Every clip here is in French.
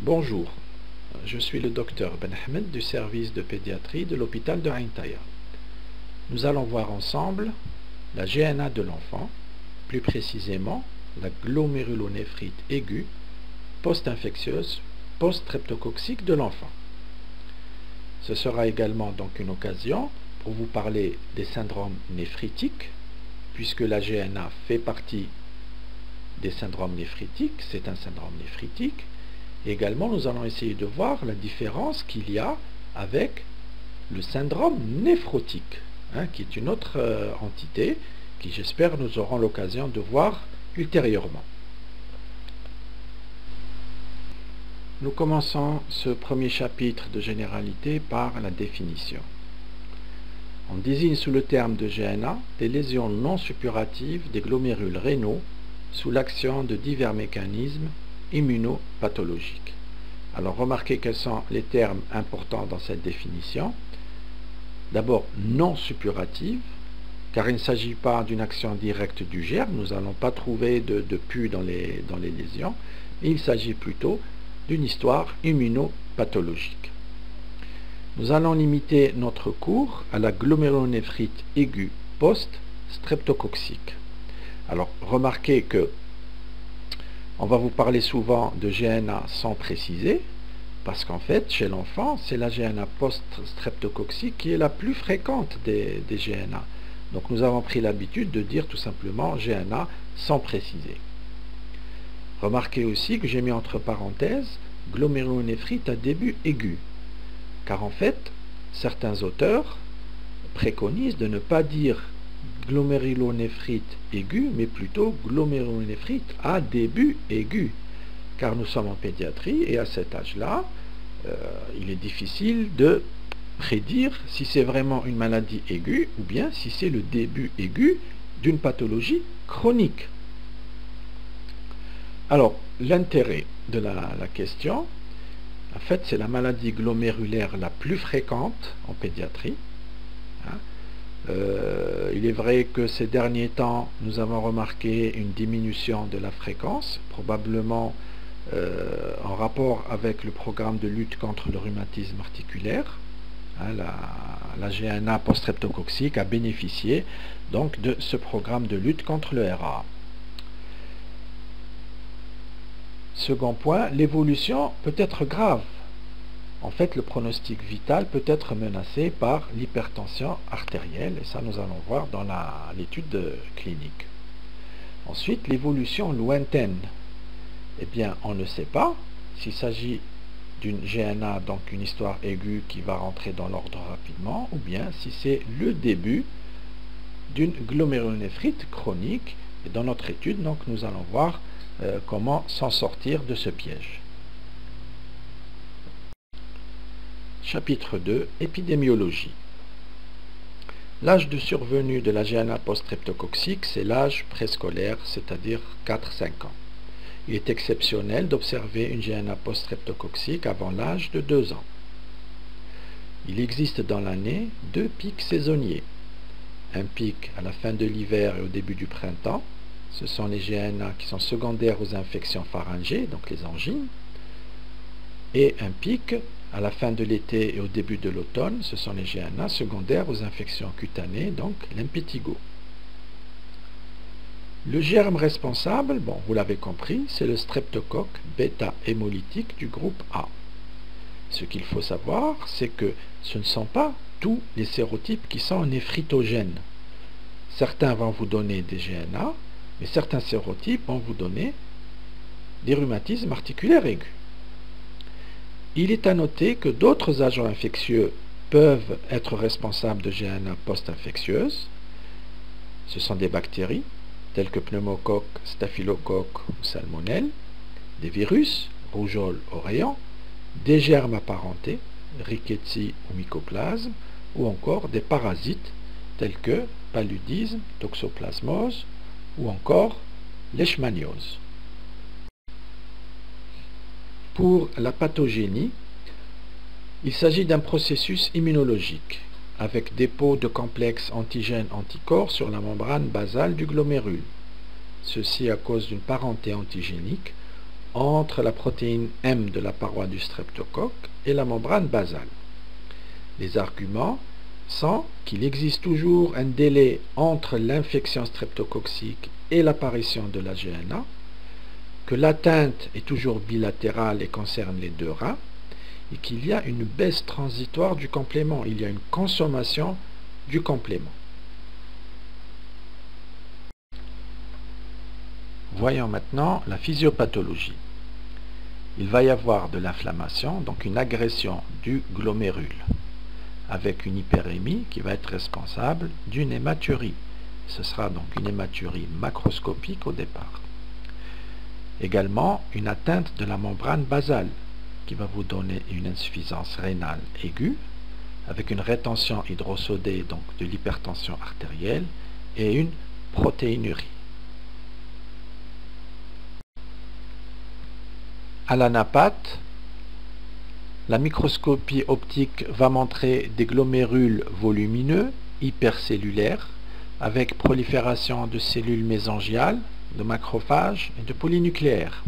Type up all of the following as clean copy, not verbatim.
Bonjour, je suis le docteur Ben Ahmed du service de pédiatrie de l'hôpital de Ain Taïa. Nous allons voir ensemble la GNA de l'enfant, plus précisément la glomérulonéphrite aiguë post-infectieuse post-streptococcique de l'enfant. Ce sera également donc une occasion pour vous parler des syndromes néphritiques, puisque la GNA fait partie des syndromes néphritiques, c'est un syndrome néphritique. Et également, nous allons essayer de voir la différence qu'il y a avec le syndrome néphrotique, qui est une autre entité, qui j'espère nous aurons l'occasion de voir ultérieurement. Nous commençons ce premier chapitre de généralité par la définition. On désigne sous le terme de GNA des lésions non suppuratives des glomérules rénaux sous l'action de divers mécanismes immunopathologiques. Alors remarquez quels sont les termes importants dans cette définition. D'abord, non suppurative, car il ne s'agit pas d'une action directe du germe, nous n'allons pas trouver de pus dans les lésions, mais il s'agit plutôt d'une histoire immunopathologique. Nous allons limiter notre cours à la glomérulonéphrite aiguë post-streptococcique. Alors, remarquez que on va vous parler souvent de GNA sans préciser, parce qu'en fait, chez l'enfant, c'est la GNA post-streptococcique qui est la plus fréquente des GNA. Donc, nous avons pris l'habitude de dire tout simplement GNA sans préciser. Remarquez aussi que j'ai mis entre parenthèses glomérulonéphrite à début aigu, car en fait, certains auteurs préconisent de ne pas dire glomérulonéphrite aiguë, mais plutôt glomérulonéphrite à début aigu, car nous sommes en pédiatrie et à cet âge-là, il est difficile de prédire si c'est vraiment une maladie aiguë ou bien si c'est le début aigu d'une pathologie chronique. Alors, l'intérêt de la question, en fait, c'est la maladie glomérulaire la plus fréquente en pédiatrie. Il est vrai que ces derniers temps, nous avons remarqué une diminution de la fréquence, probablement en rapport avec le programme de lutte contre le rhumatisme articulaire. La GNA post-streptococcique a bénéficié donc de ce programme de lutte contre le RA. Second point, l'évolution peut être grave. En fait, le pronostic vital peut être menacé par l'hypertension artérielle, et ça nous allons voir dans l'étude clinique. Ensuite, l'évolution lointaine. Eh bien, on ne sait pas s'il s'agit d'une GNA, donc une histoire aiguë qui va rentrer dans l'ordre rapidement, ou bien si c'est le début d'une glomérulonéphrite chronique. Et dans notre étude, donc, nous allons voir comment s'en sortir de ce piège. Chapitre 2, épidémiologie. L'âge de survenue de la GNA post-streptococcique, c'est l'âge préscolaire, c'est-à-dire 4-5 ans. Il est exceptionnel d'observer une GNA post-streptococcique avant l'âge de 2 ans. Il existe dans l'année 2 pics saisonniers. Un pic à la fin de l'hiver et au début du printemps, ce sont les GNA qui sont secondaires aux infections pharyngées, donc les angines, et un pic à la fin de l'été et au début de l'automne, ce sont les GNA secondaires aux infections cutanées, donc l'impétigo. Le germe responsable, bon, vous l'avez compris, c'est le streptocoque bêta-hémolytique du groupe A. Ce qu'il faut savoir, c'est que ce ne sont pas tous les sérotypes qui sont néphritogènes. Certains vont vous donner des GNA, mais certains sérotypes vont vous donner des rhumatismes articulaires aigus. Il est à noter que d'autres agents infectieux peuvent être responsables de GNA post-infectieuse. Ce sont des bactéries, telles que pneumocoque, staphylocoque ou salmonelle, des virus, rougeole auréant, des germes apparentés, rickettsie ou mycoplasme, ou encore des parasites, tels que paludisme, toxoplasmose, ou encore leishmaniose. Pour la pathogénie, il s'agit d'un processus immunologique avec dépôt de complexes antigènes-anticorps sur la membrane basale du glomérule. Ceci à cause d'une parenté antigénique entre la protéine M de la paroi du streptocoque et la membrane basale. Les arguments sont qu'il existe toujours un délai entre l'infection streptococcique et l'apparition de la GNA, que l'atteinte est toujours bilatérale et concerne les deux reins, et qu'il y a une baisse transitoire du complément, il y a une consommation du complément. Voyons maintenant la physiopathologie. Il va y avoir de l'inflammation, donc une agression du glomérule, avec une hyperémie qui va être responsable d'une hématurie. Ce sera donc une hématurie macroscopique au départ. Également une atteinte de la membrane basale qui va vous donner une insuffisance rénale aiguë avec une rétention hydrosodée, donc de l'hypertension artérielle, et une protéinurie. À l'anapathe, la microscopie optique va montrer des glomérules volumineux, hypercellulaires, avec prolifération de cellules mésangiales, de macrophages et de polynucléaires.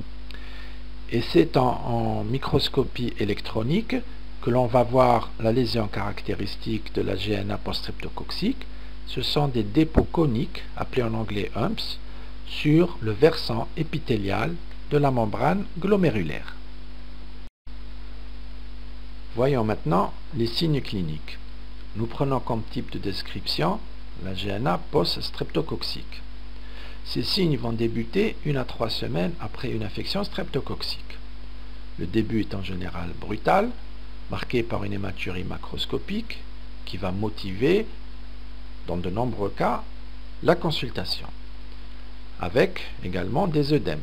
Et c'est en microscopie électronique que l'on va voir la lésion caractéristique de la GNA post-streptococcique. Ce sont des dépôts coniques, appelés en anglais humps, sur le versant épithélial de la membrane glomérulaire. Voyons maintenant les signes cliniques. Nous prenons comme type de description la GNA post-streptococcique. Ces signes vont débuter 1 à 3 semaines après une infection streptococcique. Le début est en général brutal, marqué par une hématurie macroscopique qui va motiver, dans de nombreux cas, la consultation, avec également des œdèmes.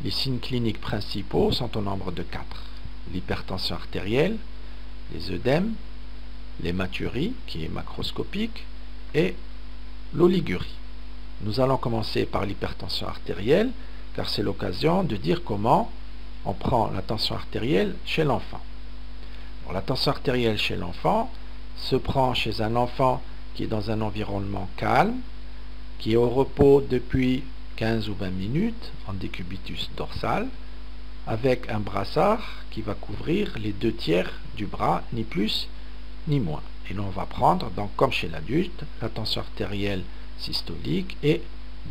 Les signes cliniques principaux sont au nombre de 4. L'hypertension artérielle, les œdèmes, l'hématurie qui est macroscopique et l'oligurie. Nous allons commencer par l'hypertension artérielle car c'est l'occasion de dire comment on prend la tension artérielle chez l'enfant. La tension artérielle chez l'enfant se prend chez un enfant qui est dans un environnement calme, qui est au repos depuis 15 ou 20 minutes en décubitus dorsal, avec un brassard qui va couvrir les 2/3 du bras, ni plus ni moins. Et l'on va prendre, donc comme chez l'adulte, la tension artérielle systolique et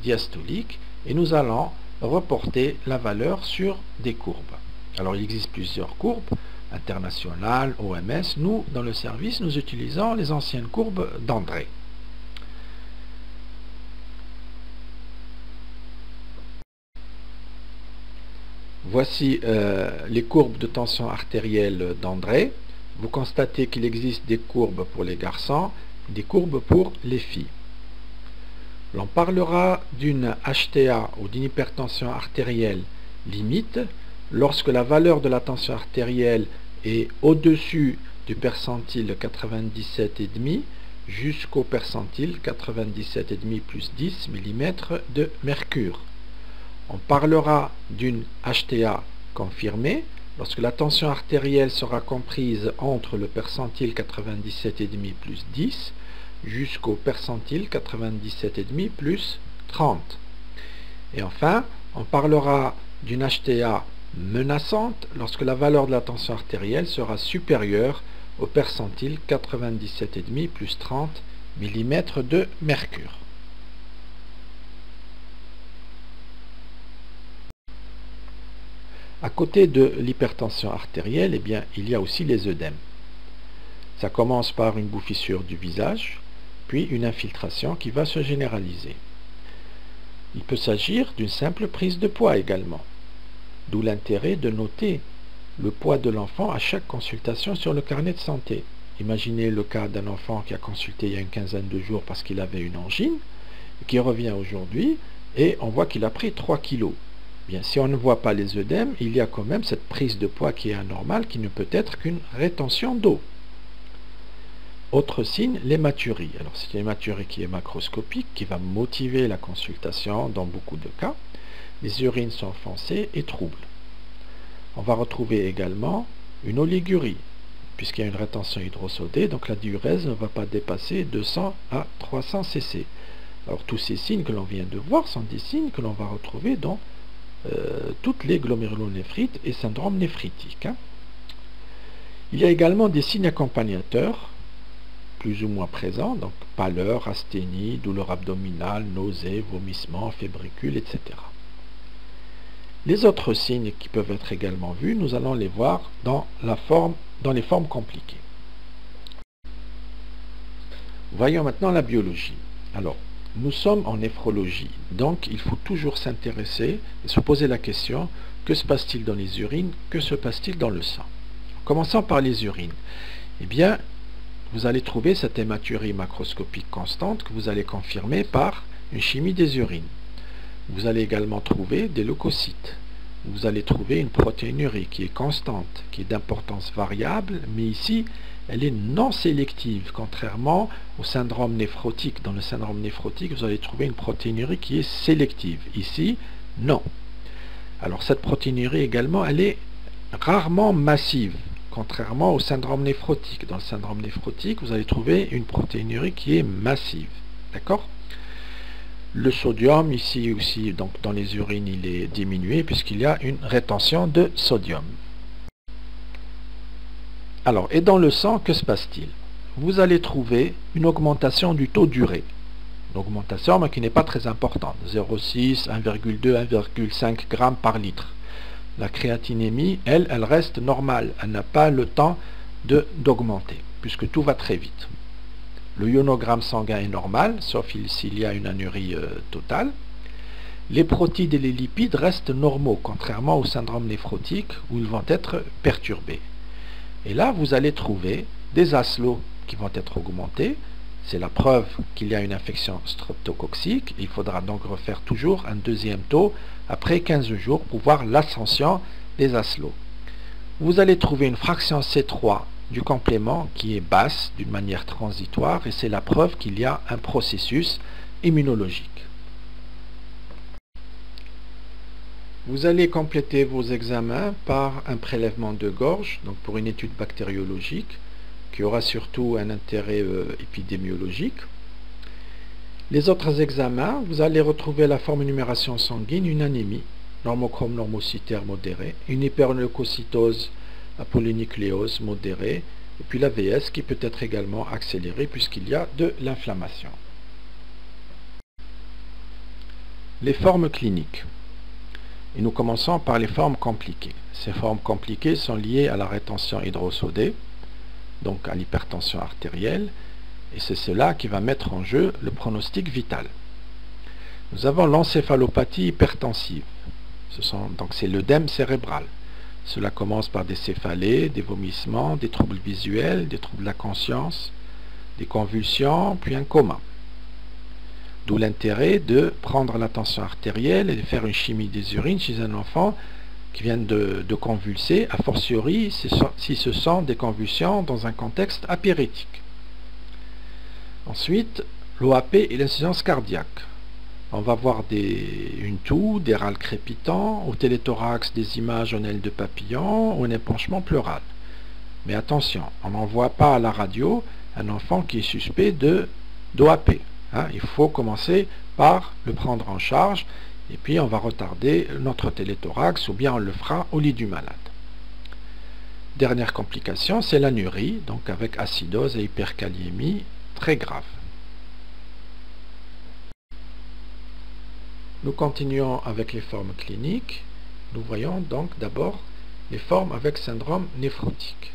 diastolique, et nous allons reporter la valeur sur des courbes. Alors il existe plusieurs courbes, internationales, OMS. Nous, dans le service, nous utilisons les anciennes courbes d'André. Voici les courbes de tension artérielle d'André. Vous constatez qu'il existe des courbes pour les garçons, des courbes pour les filles. L'on parlera d'une HTA ou d'une hypertension artérielle limite lorsque la valeur de la tension artérielle est au-dessus du percentile 97,5 jusqu'au percentile 97,5 plus 10 mm de mercure. On parlera d'une HTA confirmée lorsque la tension artérielle sera comprise entre le percentile 97,5 plus 10 jusqu'au percentile 97,5 plus 30. Et enfin, on parlera d'une HTA menaçante lorsque la valeur de la tension artérielle sera supérieure au percentile 97,5 plus 30 mm de mercure. À côté de l'hypertension artérielle, eh bien, il y a aussi les œdèmes. Ça commence par une bouffissure du visage, puis une infiltration qui va se généraliser. Il peut s'agir d'une simple prise de poids également, d'où l'intérêt de noter le poids de l'enfant à chaque consultation sur le carnet de santé. Imaginez le cas d'un enfant qui a consulté il y a une quinzaine de jours parce qu'il avait une angine, qui revient aujourd'hui et on voit qu'il a pris 3 kilos. Bien, si on ne voit pas les œdèmes, il y a quand même cette prise de poids qui est anormale, qui ne peut être qu'une rétention d'eau. Autre signe, l'hématurie. Alors c'est une hématurie qui est macroscopique, qui va motiver la consultation dans beaucoup de cas. Les urines sont foncées et troubles. On va retrouver également une oligurie, puisqu'il y a une rétention hydrosodée, donc la diurèse ne va pas dépasser 200 à 300 cc. Alors tous ces signes que l'on vient de voir sont des signes que l'on va retrouver dans toutes les glomérulonéphrites et syndromes néphrétiques. Il y a également des signes accompagnateurs, plus ou moins présents, donc pâleur, asthénie, douleur abdominale, nausées, vomissements, fébricules, etc. Les autres signes qui peuvent être également vus, nous allons les voir dans les formes compliquées. Voyons maintenant la biologie. Alors, nous sommes en néphrologie, donc il faut toujours s'intéresser et se poser la question, que se passe-t-il dans les urines, que se passe-t-il dans le sang? Commençons par les urines. Eh bien, vous allez trouver cette hématurie macroscopique constante que vous allez confirmer par une chimie des urines. Vous allez également trouver des leucocytes. Vous allez trouver une protéinurie qui est constante, qui est d'importance variable, mais ici, elle est non sélective, contrairement au syndrome néphrotique. Dans le syndrome néphrotique, vous allez trouver une protéinurie qui est sélective. Ici, non. Alors, cette protéinurie également, elle est rarement massive, contrairement au syndrome néphrotique. Dans le syndrome néphrotique, vous allez trouver une protéinurie qui est massive. D'accord ? Le sodium, ici aussi, donc dans les urines, il est diminué puisqu'il y a une rétention de sodium. Alors, et dans le sang, que se passe-t-il? Vous allez trouver une augmentation du taux d'urée. Une augmentation, mais qui n'est pas très importante. 0,6, 1,2, 1,5 g par litre. La créatinémie, elle reste normale. Elle n'a pas le temps d'augmenter, puisque tout va très vite. Le ionogramme sanguin est normal, sauf s'il y a une anurie totale. Les protides et les lipides restent normaux, contrairement au syndrome néphrotique, où ils vont être perturbés. Et là, vous allez trouver des aslos qui vont être augmentés. C'est la preuve qu'il y a une infection streptococcique. Il faudra donc refaire toujours un deuxième taux après 15 jours pour voir l'ascension des aslos. Vous allez trouver une fraction C3 du complément qui est basse d'une manière transitoire, et c'est la preuve qu'il y a un processus immunologique. Vous allez compléter vos examens par un prélèvement de gorge, donc pour une étude bactériologique, qui aura surtout un intérêt épidémiologique. Les autres examens, vous allez retrouver la forme numération sanguine, une anémie, normochrome normocytaire modérée, une hyperleucocytose à polynucléose modérée, et puis la VS qui peut être également accélérée puisqu'il y a de l'inflammation. Les formes cliniques. Et nous commençons par les formes compliquées. Ces formes compliquées sont liées à la rétention hydrosodée, donc à l'hypertension artérielle, et c'est cela qui va mettre en jeu le pronostic vital. Nous avons l'encéphalopathie hypertensive. Donc c'est l'œdème cérébral. Cela commence par des céphalées, des vomissements, des troubles visuels, des troubles de la conscience, des convulsions, puis un coma. D'où l'intérêt de prendre la tension artérielle et de faire une chimie des urines chez un enfant qui vient de convulser, a fortiori si ce sont des convulsions dans un contexte apyrétique. Ensuite, l'OAP et l'insuffisance cardiaque. On va voir une toux, des râles crépitants, au téléthorax des images en aile de papillon ou un épanchement pleural. Mais attention, on n'en voit pas à la radio un enfant qui est suspect d'OAP. Il faut commencer par le prendre en charge et puis on va retarder notre téléthorax ou bien on le fera au lit du malade. Dernière complication, c'est l'anurie, donc avec acidose et hyperkaliémie très grave. Nous continuons avec les formes cliniques. Nous voyons donc d'abord les formes avec syndrome néphrotique.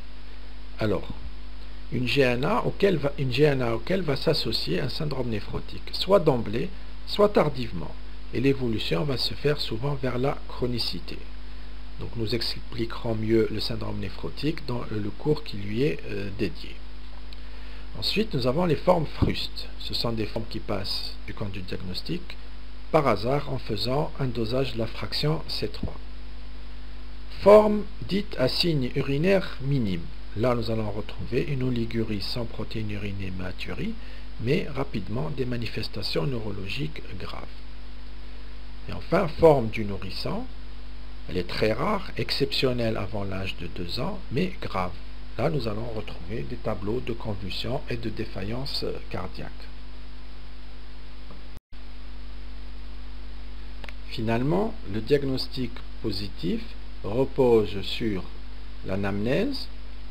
Alors, une GNA auquel va s'associer un syndrome néphrotique, soit d'emblée, soit tardivement. Et l'évolution va se faire souvent vers la chronicité. Donc nous expliquerons mieux le syndrome néphrotique dans le cours qui lui est dédié. Ensuite, nous avons les formes frustes. Ce sont des formes qui passent du camp du diagnostic par hasard en faisant un dosage de la fraction C3. Forme dite à signe urinaire minime. Là, nous allons retrouver une oligurie sans protéinurie et hématurie, mais rapidement des manifestations neurologiques graves. Et enfin, forme du nourrisson. Elle est très rare, exceptionnelle avant l'âge de 2 ans, mais grave. Là, nous allons retrouver des tableaux de convulsions et de défaillance cardiaque. Finalement, le diagnostic positif repose sur l'anamnèse,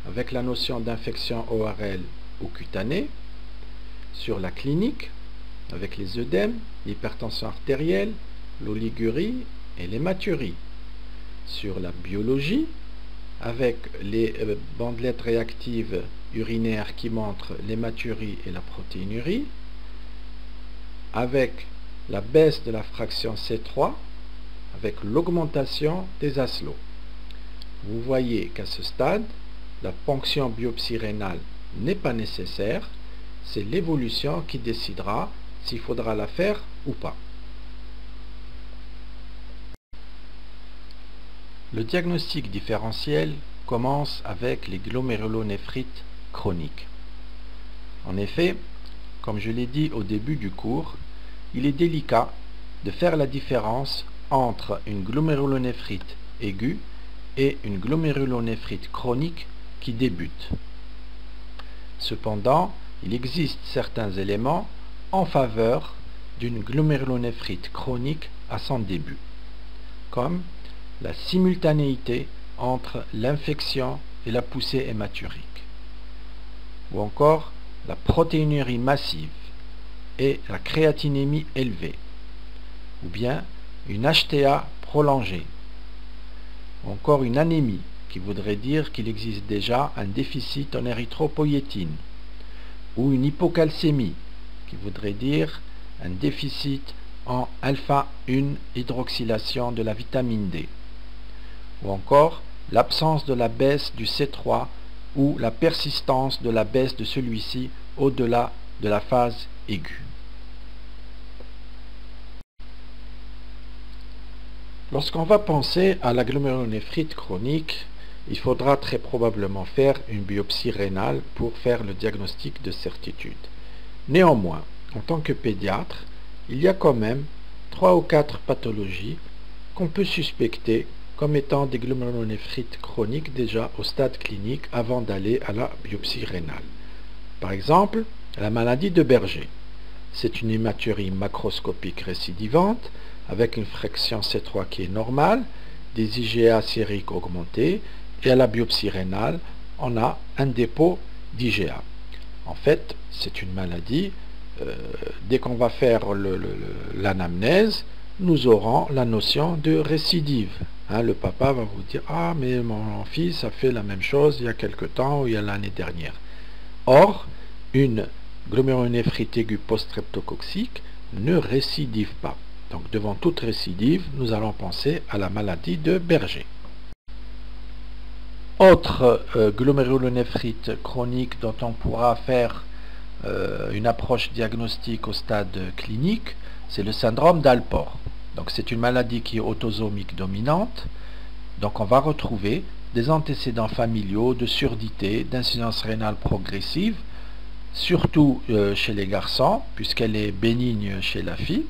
avec la notion d'infection ORL ou cutanée, sur la clinique, avec les œdèmes, l'hypertension artérielle, l'oligurie et l'hématurie, sur la biologie, avec les bandelettes réactives urinaires qui montrent l'hématurie et la protéinurie, avec la baisse de la fraction C3, avec l'augmentation des ASLO. Vous voyez qu'à ce stade, la ponction biopsie rénale n'est pas nécessaire, c'est l'évolution qui décidera s'il faudra la faire ou pas. Le diagnostic différentiel commence avec les glomérulonéphrite chroniques. En effet, comme je l'ai dit au début du cours, il est délicat de faire la différence entre une glomérulonéphrite aiguë et une glomérulonéphrite chronique qui débute. Cependant, il existe certains éléments en faveur d'une glomérulonéphrite chronique à son début, comme la simultanéité entre l'infection et la poussée hématurique, ou encore la protéinurie massive et la créatinémie élevée, ou bien une HTA prolongée, ou encore une anémie, qui voudrait dire qu'il existe déjà un déficit en érythropoïétine, ou une hypocalcémie, qui voudrait dire un déficit en alpha-1 hydroxylation de la vitamine D, ou encore l'absence de la baisse du C3 ou la persistance de la baisse de celui-ci au-delà de la phase aiguë. Lorsqu'on va penser à la glomérulonéphrite chronique, il faudra très probablement faire une biopsie rénale pour faire le diagnostic de certitude. Néanmoins, en tant que pédiatre, il y a quand même 3 ou 4 pathologies qu'on peut suspecter comme étant des glomérulonéphrites chroniques déjà au stade clinique avant d'aller à la biopsie rénale. Par exemple, la maladie de Berger. C'est une hématurie macroscopique récidivante avec une fraction C3 qui est normale, des IgA sériques augmentés, et à la biopsie rénale, on a un dépôt d'IgA. En fait, c'est une maladie, dès qu'on va faire l'anamnèse, nous aurons la notion de récidive. Le papa va vous dire « Ah, mais mon fils a fait la même chose il y a quelque temps ou il y a l'année dernière. » Or, une glomérulonéphrite aiguë post-streptococcique ne récidive pas. Donc, devant toute récidive, nous allons penser à la maladie de Berger. Autre glomérulonéphrite chronique dont on pourra faire une approche diagnostique au stade clinique, c'est le syndrome d'Alport. Donc, c'est une maladie qui est autosomique dominante. Donc, on va retrouver des antécédents familiaux de surdité, d'insuffisance rénale progressive, surtout chez les garçons, puisqu'elle est bénigne chez la fille.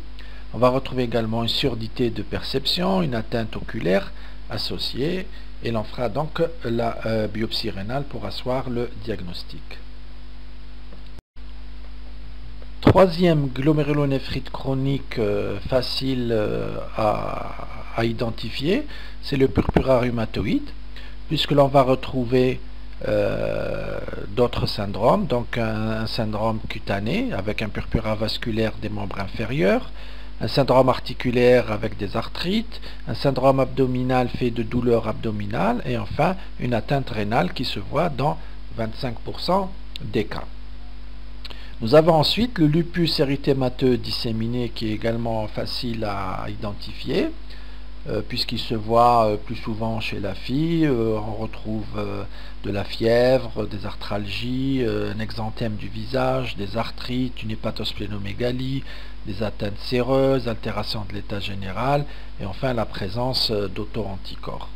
On va retrouver également une surdité de perception, une atteinte oculaire associée, et l'on fera donc la biopsie rénale pour asseoir le diagnostic. Troisième glomérulonéphrite chronique facile à identifier, c'est le purpura rhumatoïde, puisque l'on va retrouver d'autres syndromes, donc un syndrome cutané avec un purpura vasculaire des membres inférieurs, un syndrome articulaire avec des arthrites, un syndrome abdominal fait de douleurs abdominales, et enfin une atteinte rénale qui se voit dans 25% des cas. Nous avons ensuite le lupus érythémateux disséminé qui est également facile à identifier, puisqu'il se voit plus souvent chez la fille. On retrouve de la fièvre, des arthralgies, un exanthème du visage, des arthrites, une hépatosplénomégalie, des atteintes séreuses, altération de l'état général, et enfin la présence d'auto-anticorps.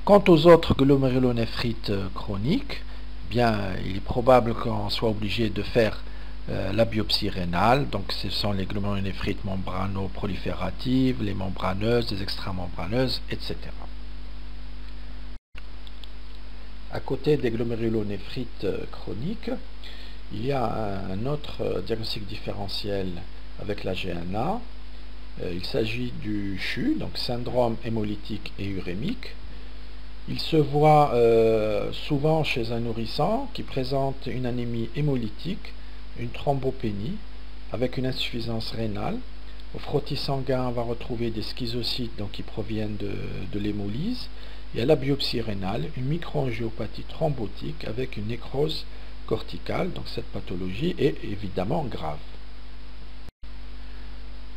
Quant aux autres glomérulonéphrite chroniques, bien, il est probable qu'on soit obligé de faire la biopsie rénale. Donc ce sont les glomérulonéphrite membrano-prolifératives, les membraneuses, les extramembraneuses, etc. À côté des glomérulonéphrite chroniques, il y a un autre diagnostic différentiel avec la GNA, Il s'agit du CHU, donc syndrome hémolytique et urémique. Il se voit souvent chez un nourrisson qui présente une anémie hémolytique, une thrombopénie avec une insuffisance rénale. Au frottis sanguin, on va retrouver des schizocytes donc, qui proviennent de l'hémolyse. Et à la biopsie rénale, une microangiopathie thrombotique avec une nécrose corticale. Donc cette pathologie est évidemment grave.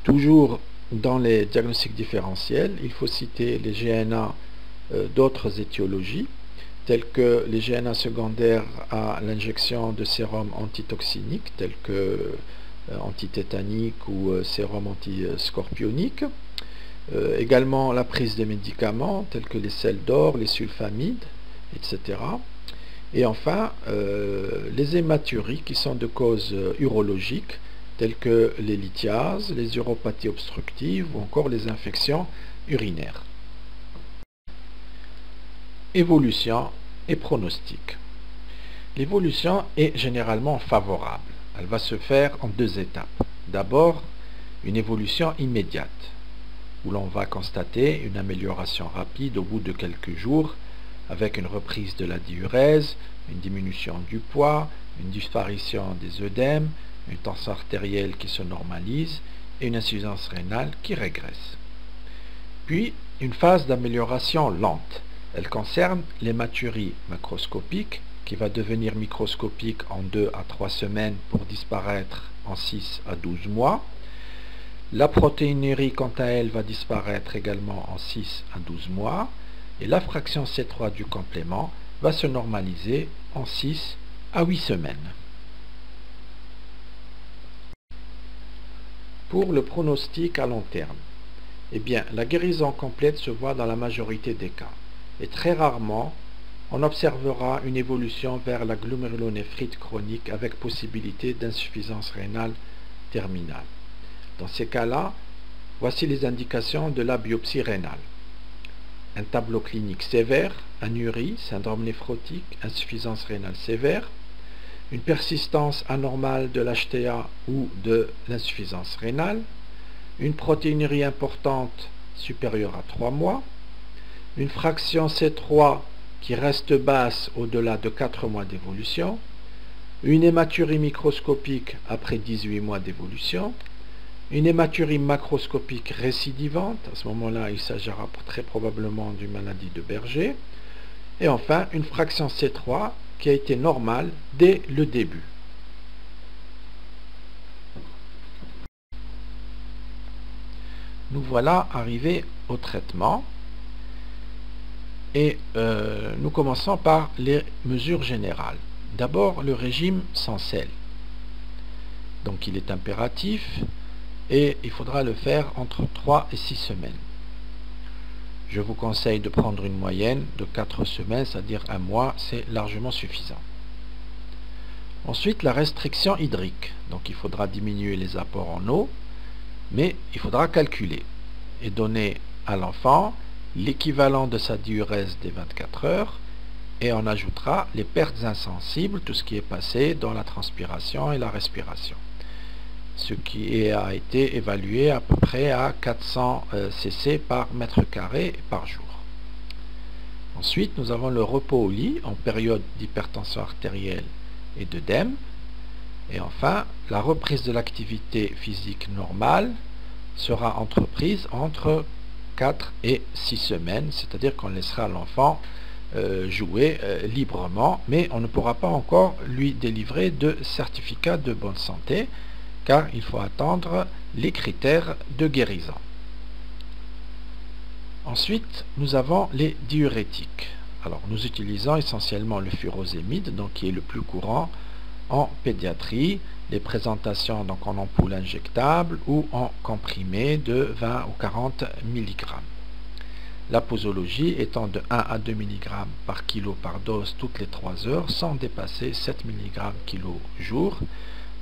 Toujours dans les diagnostics différentiels, il faut citer les GNA d'autres étiologies, telles que les GNA secondaires à l'injection de sérum antitoxinique, tels que antitétanique ou sérum antiscorpionique. Également la prise des médicaments, tels que les sels d'or, les sulfamides, etc. Et enfin, les hématuries qui sont de cause urologique, telles que les lithiases, les uropathies obstructives ou encore les infections urinaires. Évolution et pronostic. L'évolution est généralement favorable. Elle va se faire en deux étapes. D'abord, une évolution immédiate, où l'on va constater une amélioration rapide au bout de quelques jours, avec une reprise de la diurèse, une diminution du poids, une disparition des œdèmes, une tension artérielle qui se normalise et une insuffisance rénale qui régresse. Puis, une phase d'amélioration lente. Elle concerne l'hématurie macroscopique qui va devenir microscopique en 2 à 3 semaines pour disparaître en 6 à 12 mois. La protéinurie, quant à elle, va disparaître également en 6 à 12 mois. Et la fraction C3 du complément va se normaliser en 6 à 8 semaines. Pour le pronostic à long terme, eh bien, la guérison complète se voit dans la majorité des cas. Et très rarement, on observera une évolution vers la glomérulonéphrite chronique avec possibilité d'insuffisance rénale terminale. Dans ces cas-là, voici les indications de la biopsie rénale. Un tableau clinique sévère, anurie, syndrome néphrotique, insuffisance rénale sévère, une persistance anormale de l'HTA ou de l'insuffisance rénale, une protéinurie importante supérieure à 3 mois, une fraction C3 qui reste basse au-delà de 4 mois d'évolution, une hématurie microscopique après 18 mois d'évolution, une hématurie macroscopique récidivante, à ce moment-là il s'agira très probablement d'une maladie de Berger, et enfin une fraction C3 qui a été normale dès le début. Nous voilà arrivés au traitement. Et nous commençons par les mesures générales. D'abord, le régime sans sel. Donc, il est impératif et il faudra le faire entre 3 et 6 semaines. Je vous conseille de prendre une moyenne de 4 semaines, c'est-à-dire un mois, c'est largement suffisant. Ensuite, la restriction hydrique. Donc, il faudra diminuer les apports en eau, mais il faudra calculer et donner à l'enfant l'équivalent de sa diurèse des 24 heures et on ajoutera les pertes insensibles, tout ce qui est passé dans la transpiration et la respiration. Ce qui a été évalué à peu près à 400 cc par mètre carré par jour. Ensuite, nous avons le repos au lit en période d'hypertension artérielle et d'œdème. Et enfin, la reprise de l'activité physique normale sera entreprise entre 4 et 6 semaines, c'est-à-dire qu'on laissera l'enfant jouer librement, mais on ne pourra pas encore lui délivrer de certificat de bonne santé, car il faut attendre les critères de guérison. Ensuite, nous avons les diurétiques. Alors, nous utilisons essentiellement le furosémide, donc qui est le plus courant en pédiatrie, les présentations donc en ampoule injectable ou en comprimé de 20 ou 40 mg. La posologie étant de 1 à 2 mg par kilo par dose toutes les 3 heures sans dépasser 7 mg kilo jour.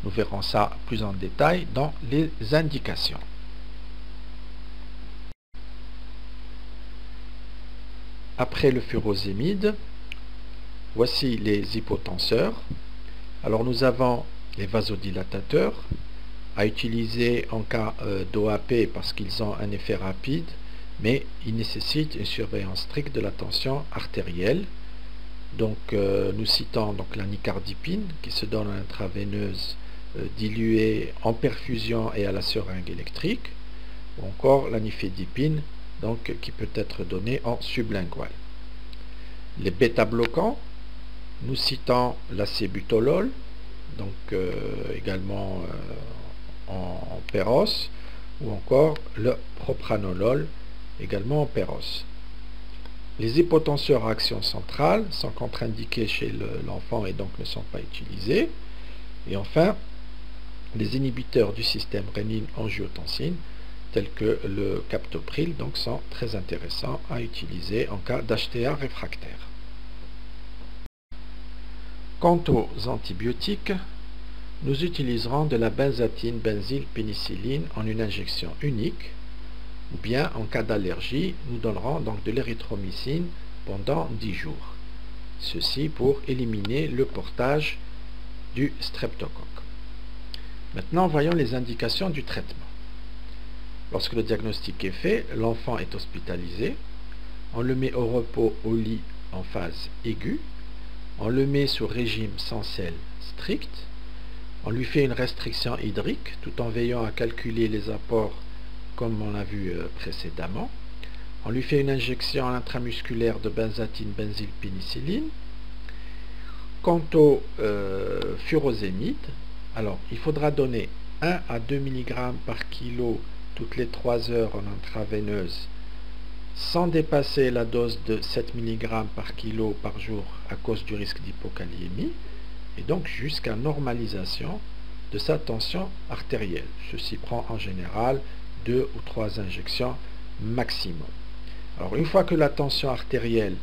Nous verrons ça plus en détail dans les indications. Après le furosémide, voici les hypotenseurs. Alors nous avons les vasodilatateurs à utiliser en cas d'OAP parce qu'ils ont un effet rapide, mais ils nécessitent une surveillance stricte de la tension artérielle. Donc nous citons donc la nicardipine qui se donne en intraveineuse diluée en perfusion et à la seringue électrique, ou encore la nifedipine donc qui peut être donnée en sublingual. Les bêta-bloquants, nous citons l'acébutolol, donc également en péros, ou encore le propranolol, également en péros. Les hypotenseurs à action centrale sont contre-indiqués chez l'enfant et donc ne sont pas utilisés. Et enfin, les inhibiteurs du système rénine-angiotensine, tels que le captopril, donc sont très intéressants à utiliser en cas d'HTA réfractaire. Quant aux antibiotiques, nous utiliserons de la benzatine benzylpénicilline en une injection unique, ou bien en cas d'allergie, nous donnerons donc de l'érythromycine pendant 10 jours. Ceci pour éliminer le portage du streptocoque. Maintenant, voyons les indications du traitement. Lorsque le diagnostic est fait, l'enfant est hospitalisé, on le met au repos au lit en phase aiguë, on le met sous régime sans sel strict, on lui fait une restriction hydrique tout en veillant à calculer les apports comme on l'a vu précédemment. On lui fait une injection intramusculaire de benzatine benzylpénicilline. Quant au furosémide, alors il faudra donner 1 à 2 mg par kilo toutes les 3 heures en intraveineuse sans dépasser la dose de 7 mg par kilo par jour à cause du risque d'hypokaliémie, et donc jusqu'à normalisation de sa tension artérielle. Ceci prend en général 2 ou 3 injections maximum. Alors une fois que la tension artérielle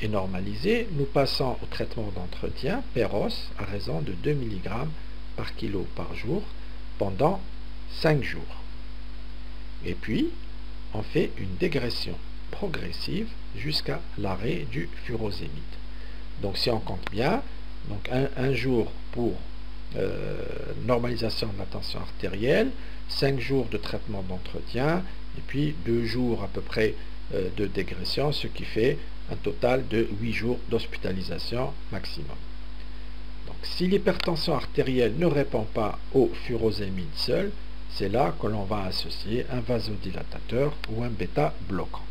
est normalisée, nous passons au traitement d'entretien péros à raison de 2 mg par kilo par jour pendant 5 jours. Et puis, on fait une dégression progressive jusqu'à l'arrêt du furosémide. Donc si on compte bien, donc un jour pour normalisation de la tension artérielle, 5 jours de traitement d'entretien, et puis 2 jours à peu près de dégression, ce qui fait un total de 8 jours d'hospitalisation maximum. Donc si l'hypertension artérielle ne répond pas au furosémide seul, c'est là que l'on va associer un vasodilatateur ou un bêta-bloquant.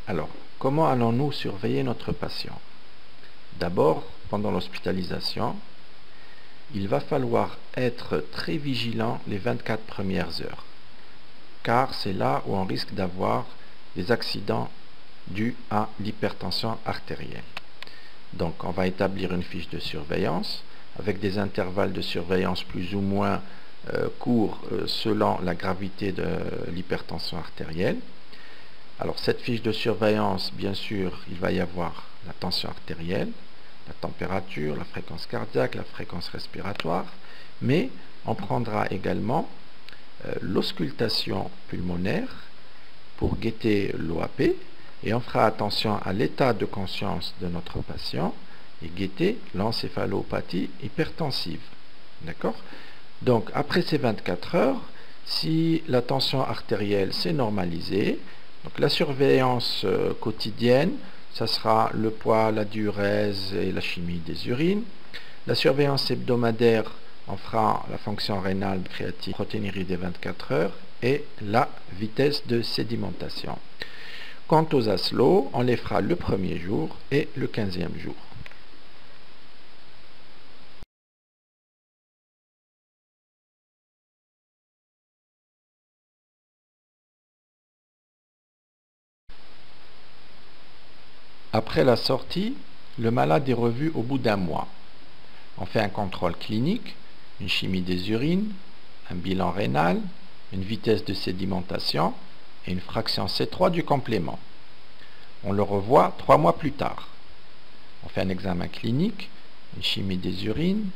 Alors, comment allons-nous surveiller notre patient? D'abord, pendant l'hospitalisation, il va falloir être très vigilant les 24 premières heures, car c'est là où on risque d'avoir des accidents dus à l'hypertension artérielle. Donc, on va établir une fiche de surveillance avec des intervalles de surveillance plus ou moins courts selon la gravité de l'hypertension artérielle. Alors cette fiche de surveillance, bien sûr, il va y avoir la tension artérielle, la température, la fréquence cardiaque, la fréquence respiratoire, mais on prendra également l'auscultation pulmonaire pour guetter l'OAP, et on fera attention à l'état de conscience de notre patient et guetter l'encéphalopathie hypertensive. D'accord? Donc, après ces 24 heures, si la tension artérielle s'est normalisée, donc la surveillance quotidienne, ça sera le poids, la diurèse et la chimie des urines. La surveillance hebdomadaire, on fera la fonction rénale, créatine, protéinurie des 24 heures et la vitesse de sédimentation. Quant aux ASLO, on les fera le premier jour et le 15e jour. Après la sortie, le malade est revu au bout d'un mois. On fait un contrôle clinique, une chimie des urines, un bilan rénal, une vitesse de sédimentation et une fraction C3 du complément. On le revoit 3 mois plus tard. On fait un examen clinique, une chimie des urines,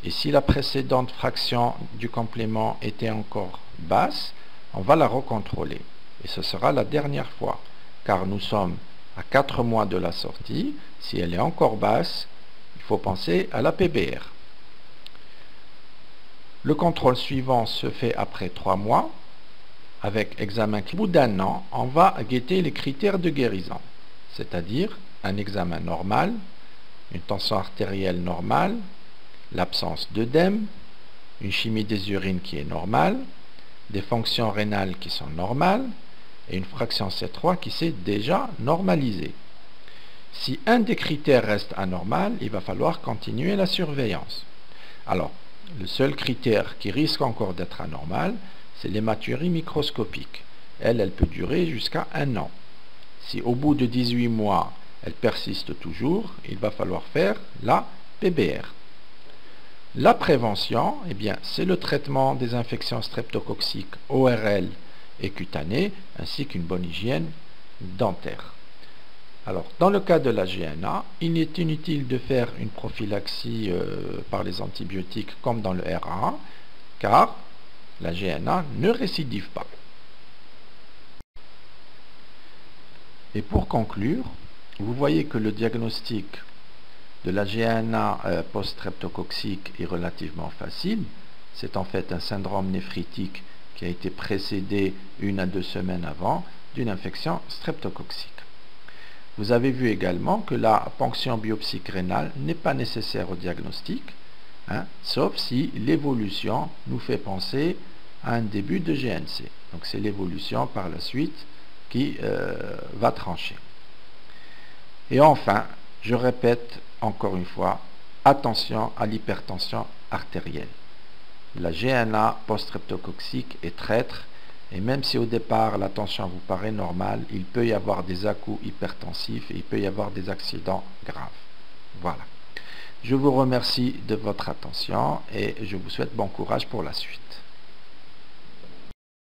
et si la précédente fraction du complément était encore basse, on va la recontrôler. Et ce sera la dernière fois, car nous sommes à 4 mois de la sortie. Si elle est encore basse, il faut penser à la PBR. Le contrôle suivant se fait après 3 mois, avec examen clinique. Au bout d'un an, on va guetter les critères de guérison, c'est-à-dire un examen normal, une tension artérielle normale, l'absence d'œdème, une chimie des urines qui est normale, des fonctions rénales qui sont normales, et une fraction C3 qui s'est déjà normalisée. Si un des critères reste anormal, il va falloir continuer la surveillance. Alors, le seul critère qui risque encore d'être anormal, c'est l'hématurie microscopique. Elle peut durer jusqu'à 1 an. Si au bout de 18 mois, elle persiste toujours, il va falloir faire la PBR. La prévention, eh bien, c'est le traitement des infections streptococciques ORL et cutanées, ainsi qu'une bonne hygiène dentaire. Alors, dans le cas de la GNA, il est inutile de faire une prophylaxie par les antibiotiques comme dans le RA, car la GNA ne récidive pas. Et pour conclure, vous voyez que le diagnostic de la GNA post-streptococcique est relativement facile. C'est en fait un syndrome néphritique qui a été précédé 1 à 2 semaines avant d'une infection streptococcique. Vous avez vu également que la ponction biopsique rénale n'est pas nécessaire au diagnostic, sauf si l'évolution nous fait penser à un début de GNC. Donc c'est l'évolution par la suite qui va trancher. Et enfin, je répète encore une fois, attention à l'hypertension artérielle. La GNA post-streptococcique est traître, et même si au départ la tension vous paraît normale, il peut y avoir des à-coups hypertensifs et il peut y avoir des accidents graves. Voilà. Je vous remercie de votre attention et je vous souhaite bon courage pour la suite.